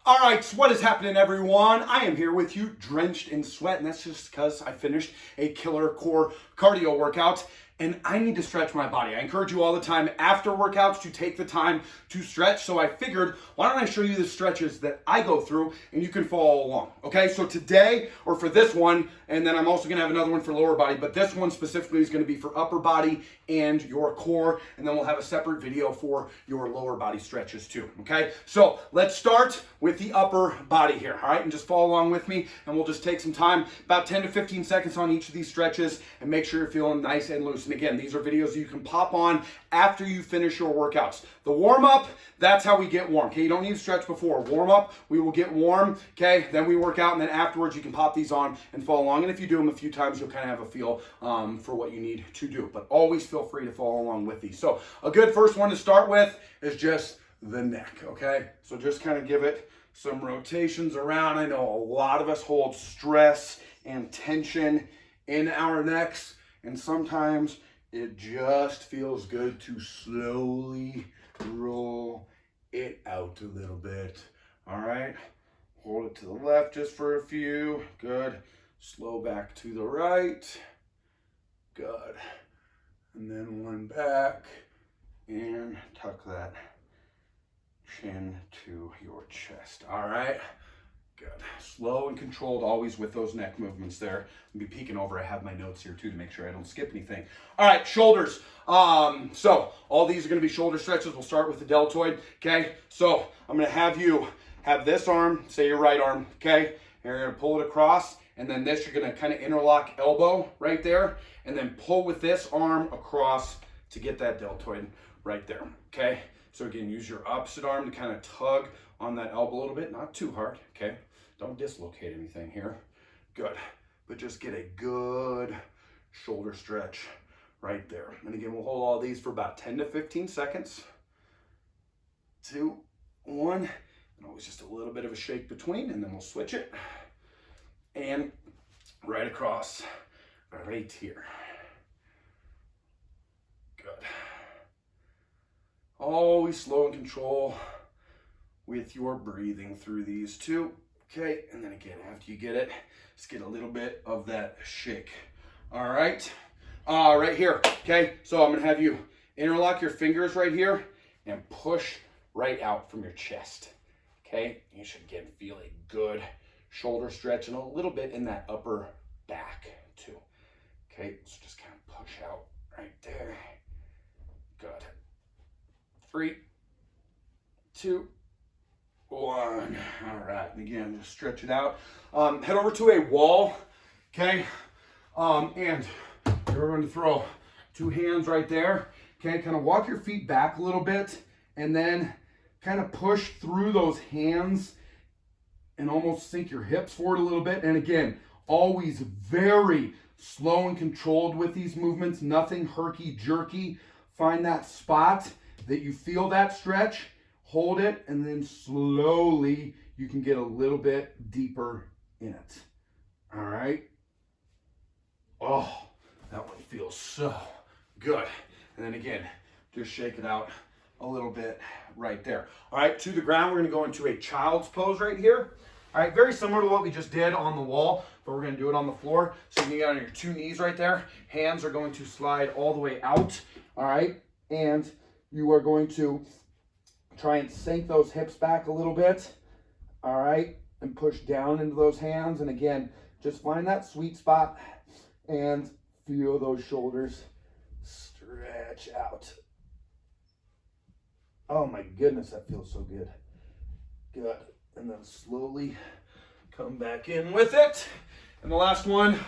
All right, so what is happening, everyone? I am here with you, drenched in sweat, and that's just because I finished a killer core cardio workout, and I need to stretch my body. I encourage you all the time after workouts to take the time to stretch, so I figured, why don't I show you the stretches that I go through, and you can follow along, okay? So today, or for this one, and then I'm also gonna have another one for lower body, but this one specifically is gonna be for upper body and your core, and then we'll have a separate video for your lower body stretches too, okay? So let's start with the upper body here, all right? And just follow along with me, and we'll just take some time, about 10 to 15 seconds on each of these stretches, and make sure you're feeling nice and loose. And again, these are videos you can pop on after you finish your workouts. The warm up, that's how we get warm, okay? You don't need to stretch before. Warm up, we will get warm, okay? Then we work out, and then afterwards you can pop these on and follow along. And if you do them a few times, you'll kind of have a feel for what you need to do. But always feel free to follow along with these. So a good first one to start with is just the neck, okay? So just kind of give it some rotations around. I know a lot of us hold stress and tension in our necks, and sometimes it just feels good to slowly roll it out a little bit. All right, hold it to the left just for a few. Good. Slow back to the right. Good. And then one back and tuck that chin to your chest. All right. Good. Slow and controlled, always with those neck movements there. I'll be peeking over. I have my notes here too to make sure I don't skip anything. All right, shoulders. So all these are going to be shoulder stretches. We'll start with the deltoid. Okay. So I'm going to have you have this arm, say your right arm. Okay. And you're going to pull it across, and then this you're going to kind of interlock elbow right there, and then pull with this arm across to get that deltoid right there. Okay. So again, use your opposite arm to kind of tug on that elbow a little bit, not too hard, okay? Don't dislocate anything here. Good, but just get a good shoulder stretch right there. And again, we'll hold all these for about 10 to 15 seconds. 2, 1, and always just a little bit of a shake between, and then we'll switch it. And right across, right here. Good. Always slow and control with your breathing through these two. Okay, and then again, after you get it, just get a little bit of that shake. All right, right here, okay? So I'm gonna have you interlock your fingers right here and push right out from your chest, okay? You should, again, feel a good shoulder stretch and a little bit in that upper back too. Okay, so just kind of push out right there. Good. 3, 2, 1. All right, and again, just stretch it out. Head over to a wall, okay? And you're going to throw 2 hands right there, okay? Kind of walk your feet back a little bit, and then kind of push through those hands and almost sink your hips forward a little bit. And again, always very slow and controlled with these movements, nothing herky-jerky. Find that spot that you feel that stretch, hold it, and then slowly you can get a little bit deeper in it. All right. Oh, that one feels so good. And then again, just shake it out a little bit right there. All right, to the ground, we're gonna go into a child's pose right here. All right, very similar to what we just did on the wall, but we're gonna do it on the floor. So you get on your 2 knees right there. Hands are going to slide all the way out, all right? And you are going to try and sink those hips back a little bit, all right? And push down into those hands. And again, just find that sweet spot and feel those shoulders stretch out. Oh my goodness, that feels so good. Good. And then slowly come back in with it. And the last one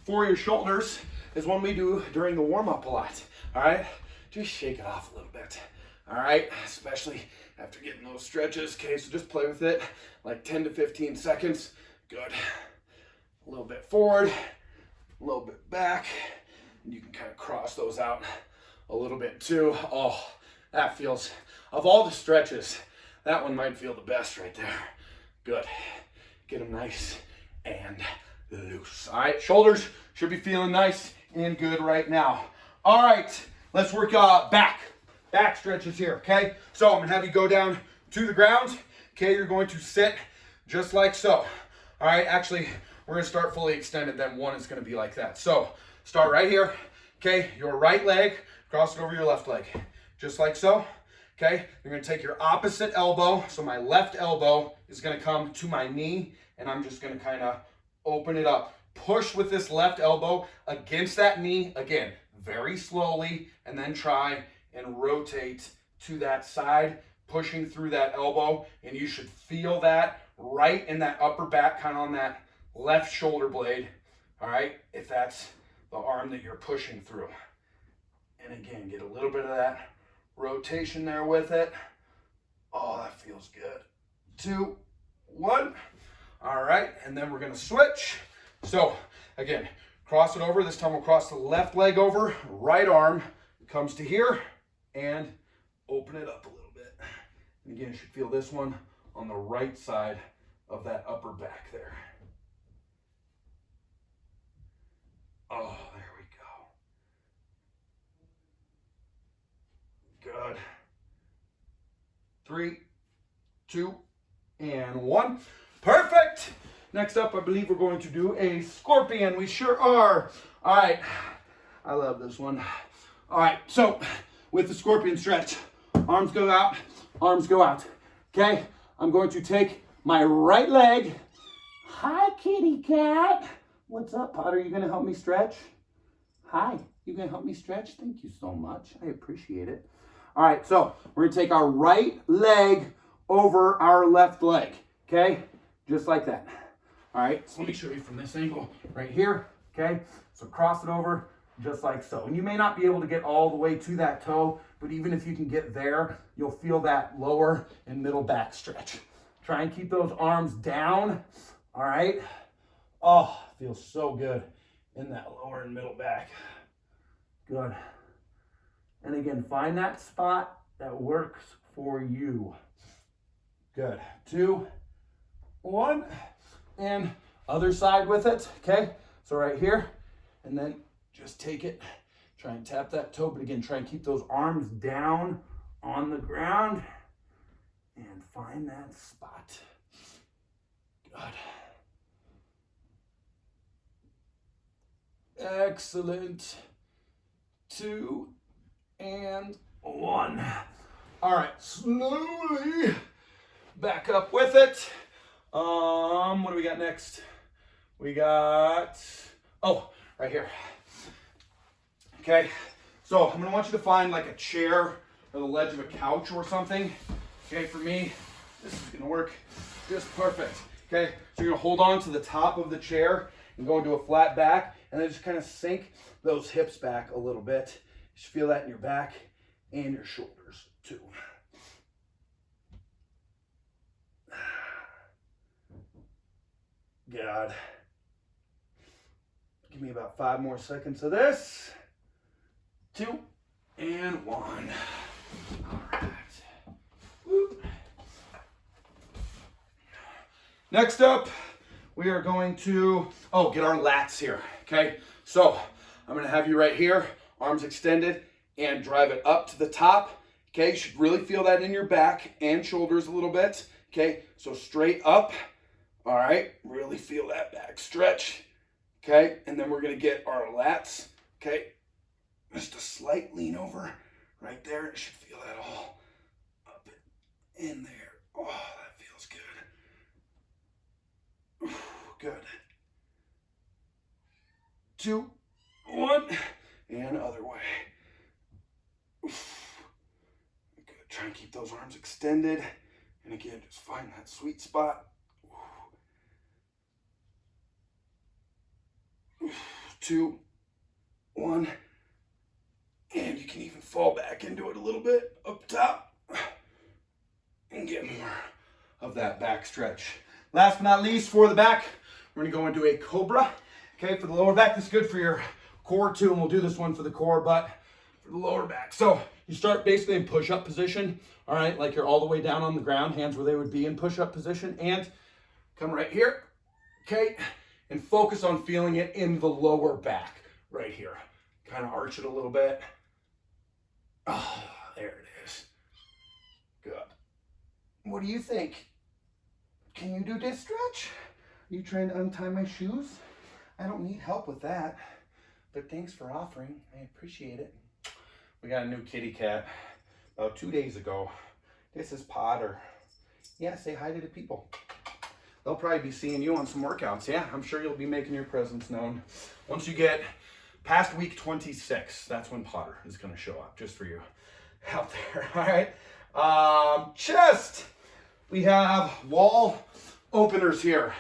for your shoulders is one we do during the warm-up a lot, all right? Just shake it off a little bit, all right? Especially after getting those stretches. Okay, so just play with it, like 10 to 15 seconds. Good. A little bit forward, a little bit back, and you can kind of cross those out a little bit too. Oh, that feels, of all the stretches, that one might feel the best right there. Good. Get them nice and loose. All right, shoulders should be feeling nice and good right now. All right. Let's work back stretches here, okay? So I'm gonna have you go down to the ground, Okay, you're going to sit just like so. All right, actually, we're gonna start fully extended, then one is gonna be like that. So start right here. Okay, your right leg, cross it over your left leg, just like so. Okay, you're gonna take your opposite elbow. So my left elbow is gonna come to my knee, and I'm just gonna kind of open it up. Push with this left elbow against that knee, again, very slowly, and then try and rotate to that side, pushing through that elbow, and you should feel that right in that upper back, kind of on that left shoulder blade, all right, if that's the arm that you're pushing through. And again, get a little bit of that rotation there with it. Oh, that feels good. 2, 1. All right, and then we're gonna switch. So again, cross it over. This time we'll cross the left leg over, right arm comes to here, and open it up a little bit. And again, you should feel this one on the right side of that upper back there. Oh, there we go. Good. 3, 2, and 1. Perfect. Next up, I believe we're going to do a scorpion. We sure are. All right. I love this one. All right. So with the scorpion stretch, arms go out, arms go out. Okay. I'm going to take my right leg. Hi, kitty cat. What's up, Potter? You going to help me stretch? Hi. You going to help me stretch? Thank you so much. I appreciate it. All right. So we're going to take our right leg over our left leg. Okay. Just like that. All right, so let me show you from this angle right here, okay? So cross it over just like so. And you may not be able to get all the way to that toe, but even if you can get there, you'll feel that lower and middle back stretch. Try and keep those arms down, all right? Oh, feels so good in that lower and middle back. Good. And again, find that spot that works for you. Good. 2, 1. And other side with it, okay? So right here, and then just take it, try and tap that toe, but again, try and keep those arms down on the ground and find that spot. Good. Excellent. 2 and 1. All right, slowly back up with it. What do we got next? We got, oh, right here. Okay, so I'm gonna want you to find like a chair or the ledge of a couch or something. Okay, for me, this is gonna work just perfect. Okay, so you're gonna hold on to the top of the chair and go into a flat back, and then just kind of sink those hips back a little bit. You should feel that in your back and your shoulders too. God. Give me about 5 more seconds of this. 2 and 1. All right. Woo. Next up, we are going to, get our lats here, okay? So I'm gonna have you right here, arms extended, and drive it up to the top, okay? You should really feel that in your back and shoulders a little bit, okay? So straight up. All right, really feel that back stretch, okay? And then we're gonna get our lats, okay? Just a slight lean over right there. You should feel that all up in there. Oh, that feels good. Good. 2, 1, and other way. Good, try and keep those arms extended. And again, just find that sweet spot. 2, 1, and you can even fall back into it a little bit up top and get more of that back stretch. Last but not least, for the back, we're gonna go into a cobra. Okay, for the lower back, this is good for your core too, and we'll do this one for the core, but for the lower back. So you start basically in push-up position, all right, like you're all the way down on the ground, hands where they would be in push-up position, and come right here, okay? And focus on feeling it in the lower back right here. Kind of arch it a little bit. Oh, there it is. Good. What do you think? Can you do this stretch? Are you trying to untie my shoes? I don't need help with that, but thanks for offering. I appreciate it. We got a new kitty cat about 2 days ago. This is Potter. Yeah, say hi to the people. They'll probably be seeing you on some workouts. Yeah, I'm sure you'll be making your presence known. Once you get past week 26, that's when Potter is going to show up, just for you out there. All right. Chest. We have wall openers here.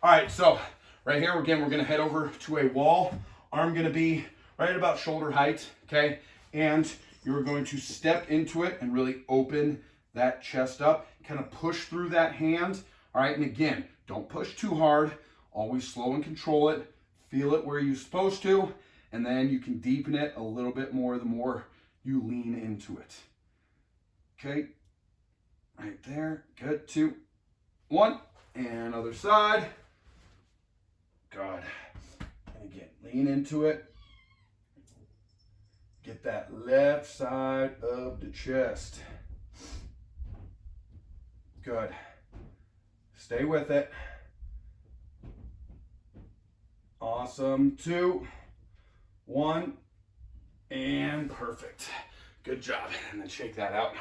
All right, so right here, again, we're going to head over to a wall. Arm going to be right at about shoulder height, okay? And you're going to step into it and really open that chest up. Kind of push through that hand. All right, and again, don't push too hard. Always slow and control it. Feel it where you're supposed to, and then you can deepen it a little bit more the more you lean into it. Okay, right there. Good. 2, 1, and other side. Good. And again, lean into it. Get that left side of the chest. Good. Stay with it. Awesome. 2, 1, and perfect. Good job. And then shake that out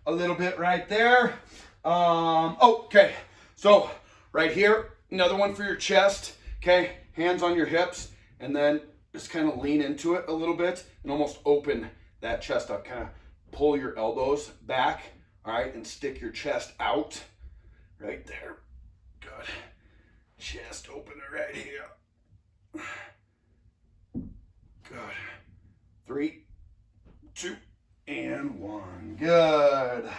a little bit right there. Okay. So right here, another one for your chest. Okay. Hands on your hips, and then just kind of lean into it a little bit and almost open that chest up. Kind of pull your elbows back. All right. And stick your chest out right there. Good. Chest opener right here. Good. 3, 2, and 1. Good.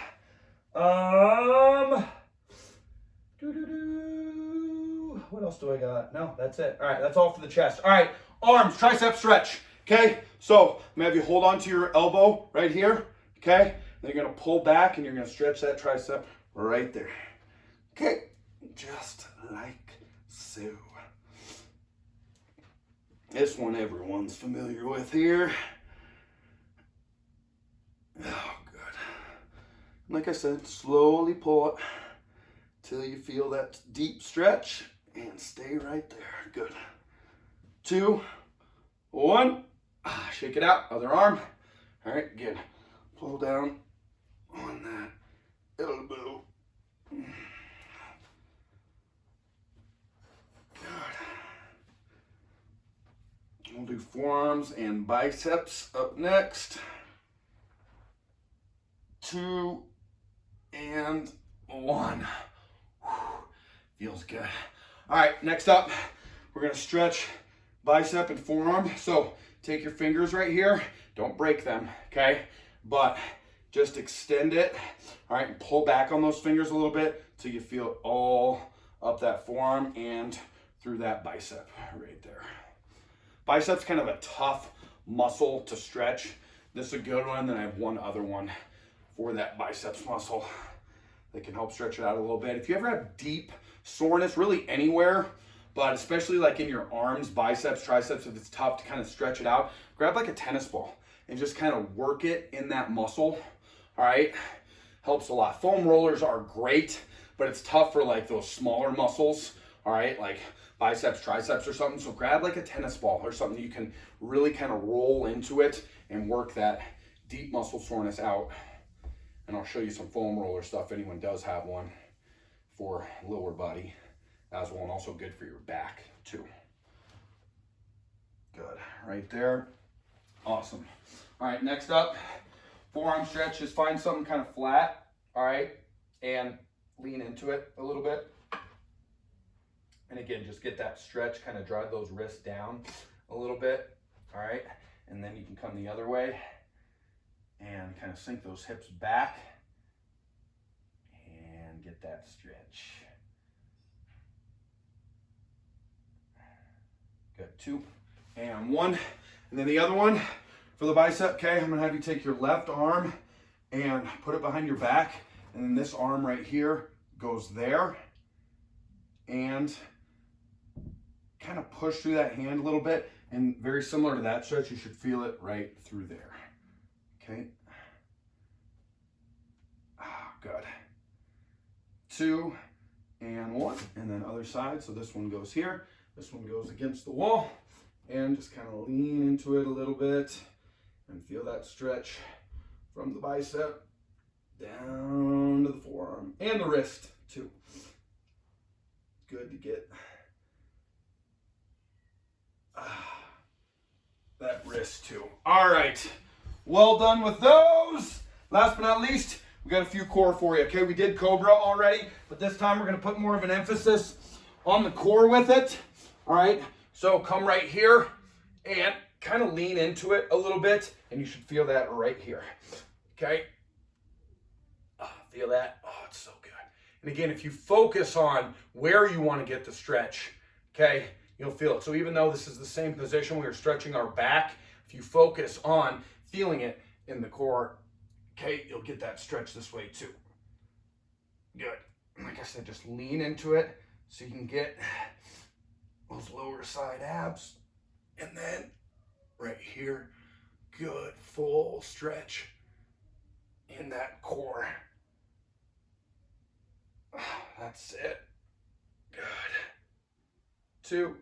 What else do I got? No, that's it. All right, that's all for the chest. All right, arms, tricep stretch. Okay, so I'm gonna have you hold on to your elbow right here. Okay, then you're gonna pull back and you're gonna stretch that tricep right there. Okay, just like so. This one everyone's familiar with here. Oh, good. Like I said, slowly pull it till you feel that deep stretch and stay right there. Good. 2, 1. Shake it out. Other arm. All right, good. Pull down on that elbow. We'll do forearms and biceps up next. 2 and 1. Whew. Feels good. All right, next up, we're gonna stretch bicep and forearm. So take your fingers right here. Don't break them, okay? But just extend it, all right, and pull back on those fingers a little bit till you feel it all up that forearm and through that bicep right there. Biceps kind of a tough muscle to stretch. This is a good one. Then I have one other one for that biceps muscle that can help stretch it out a little bit. If you ever have deep soreness, really anywhere, but especially like in your arms, biceps, triceps, if it's tough to kind of stretch it out, grab like a tennis ball and just kind of work it in that muscle. All right, helps a lot. Foam rollers are great, but it's tough for like those smaller muscles. All right, like biceps, triceps or something. So grab like a tennis ball or something you can really kind of roll into it and work that deep muscle soreness out. And I'll show you some foam roller stuff if anyone does have one for lower body as well, and also good for your back too. Good, right there. Awesome. All right, next up, forearm stretch. Just find something kind of flat, all right, and lean into it a little bit. And again, just get that stretch, kind of drive those wrists down a little bit, all right? And then you can come the other way and kind of sink those hips back and get that stretch. Good, 2 and 1. And then the other one for the bicep, okay, I'm gonna have you take your left arm and put it behind your back. And then this arm right here goes there. And kind of push through that hand a little bit, and very similar to that stretch, you should feel it right through there. Okay. Good. 2 and one, and then other side. So this one goes here, this one goes against the wall, and just kind of lean into it a little bit and feel that stretch from the bicep down to the forearm and the wrist too. Good to get that wrist too. All right, well done with those. Last but not least, we got a few core for you. Okay, we did Cobra already, but this time we're gonna put more of an emphasis on the core with it. All right, so come right here and kind of lean into it a little bit, and you should feel that right here. Okay, feel that? Oh, it's so good. And again, if you focus on where you want to get the stretch, okay, you'll feel it. So even though this is the same position, we are stretching our back, if you focus on feeling it in the core, okay, you'll get that stretch this way too. Good. Like I said, just lean into it so you can get those lower side abs. And then right here, good full stretch in that core. That's it. Good. 2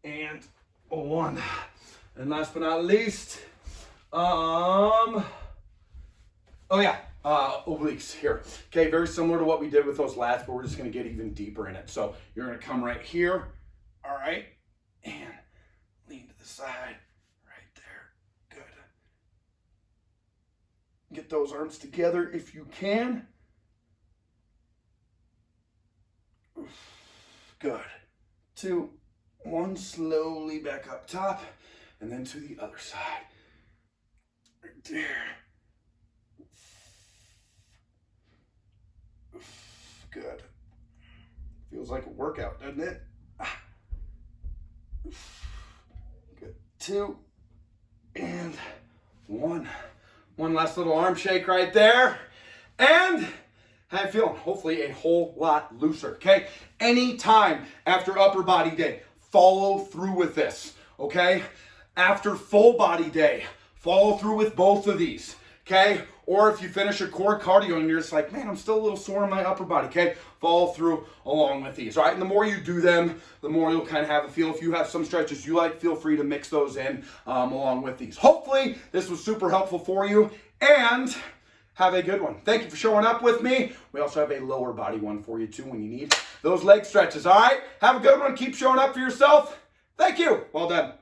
and 1. And last but not least, obliques here. Okay, very similar to what we did with those lats, but we're just gonna get even deeper in it. So you're gonna come right here, all right, and lean to the side, right there. Good. Get those arms together if you can. Good. 2, 1, slowly back up top, and then to the other side. Right there. Good. Feels like a workout, doesn't it? Good. 2 and 1. One last little arm shake right there. And how you feeling? Hopefully a whole lot looser, okay? Anytime after upper body day, follow through with this, okay? After full body day, follow through with both of these, okay? Or if you finish a core cardio and you're just like, man, I'm still a little sore in my upper body, okay? Follow through along with these, all right? And the more you do them, the more you'll kind of have a feel. If you have some stretches you like, feel free to mix those in along with these. Hopefully this was super helpful for you, and have a good one. Thank you for showing up with me. We also have a lower body one for you too when you need those leg stretches, all right? Have a good one. Keep showing up for yourself. Thank you. Well done.